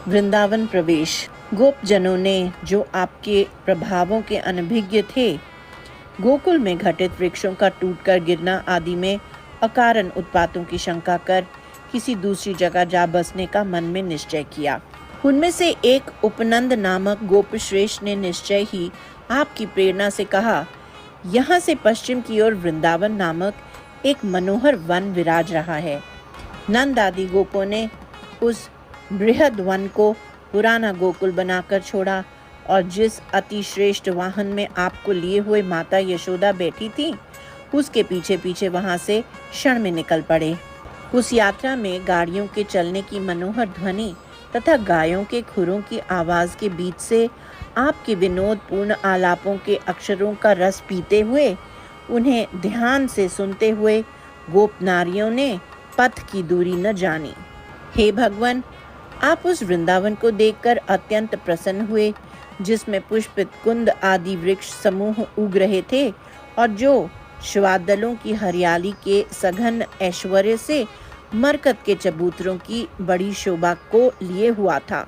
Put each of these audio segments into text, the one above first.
वृंदावन प्रवेश। गोपजनों ने, जो आपके प्रभावों के अनभिज्ञ थे, गोकुल में घटित वृक्षों का टूटकर गिरना आदि में अकारण उत्पातों की शंका कर किसी दूसरी जगह जा बसने का मन में निश्चय किया। उनमें से एक उपनंद नामक गोपश्रेष्ठ ने निश्चय ही आपकी प्रेरणा से कहा, यहाँ से पश्चिम की ओर वृंदावन नामक एक मनोहर वन विराज रहा है। नंद आदि गोपों ने उस बृहद वन को पुराना गोकुल बनाकर छोड़ा और जिस अति श्रेष्ठ वाहन में आपको लिए हुए माता यशोदा बैठी थी, उसके पीछे पीछे वहां से क्षण में निकल पड़े। उस यात्रा में गाड़ियों के चलने की मनोहर ध्वनि तथा गायों के खुरों की आवाज के बीच से आपके विनोदपूर्ण आलापों के अक्षरों का रस पीते हुए, उन्हें ध्यान से सुनते हुए गोप नारियों ने पथ की दूरी न जानी। हे भगवान, आप उस वृंदावन को देखकर अत्यंत प्रसन्न हुए, जिसमें पुष्पित कुंद आदि वृक्ष समूह उग रहे थे और जो श्वादलों की हरियाली के सघन ऐश्वर्य से मरकत के चबूतरों की बड़ी शोभा को लिए हुआ था।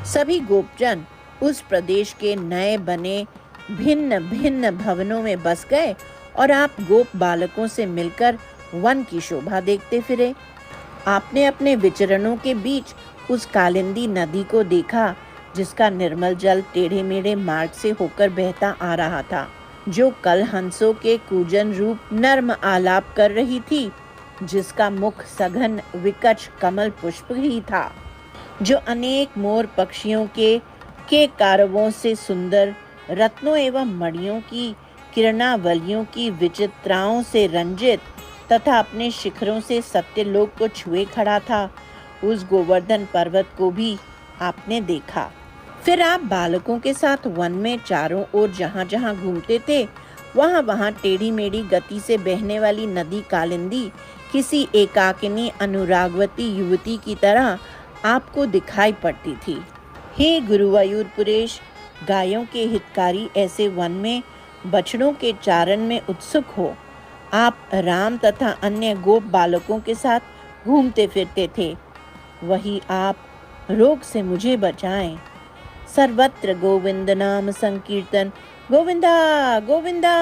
सभी गोपजन उस प्रदेश के नए बने भिन्न भिन्न भवनों में बस गए और आप गोप बालकों से मिलकर वन की शोभा देखते फिरे। आपने अपने विचरणों के बीच उस कालिंदी नदी को देखा, जिसका निर्मल जल टेढ़े मेढ़े मार्ग से होकर बहता आ रहा था, जो कल हंसों के कूजन रूप नर्म आलाप कर रही थी, जिसका मुख सघन विकच कमल पुष्प ही था, जो अनेक मोर पक्षियों के कारवों से सुंदर रत्नों एवं मणियों की किरणावलियों की विचित्राओं से रंजित तथा अपने शिखरों से सत्यलोक को छुए खड़ा था। उस गोवर्धन पर्वत को भी आपने देखा। फिर आप बालकों के साथ वन में चारों ओर जहाँ जहाँ घूमते थे, वहाँ वहाँ टेढ़ी मेढ़ी गति से बहने वाली नदी कालिंदी किसी एकाकिनी अनुरागवती युवती की तरह आपको दिखाई पड़ती थी। हे गुरुवायूरपुरेश, गायों के हितकारी ऐसे वन में बछड़ों के चारण में उत्सुक हो आप राम तथा अन्य गोप बालकों के साथ घूमते फिरते थे। वही आप रोग से मुझे बचाएं। सर्वत्र गोविंद नाम संकीर्तन, गोविंदा गोविंदा।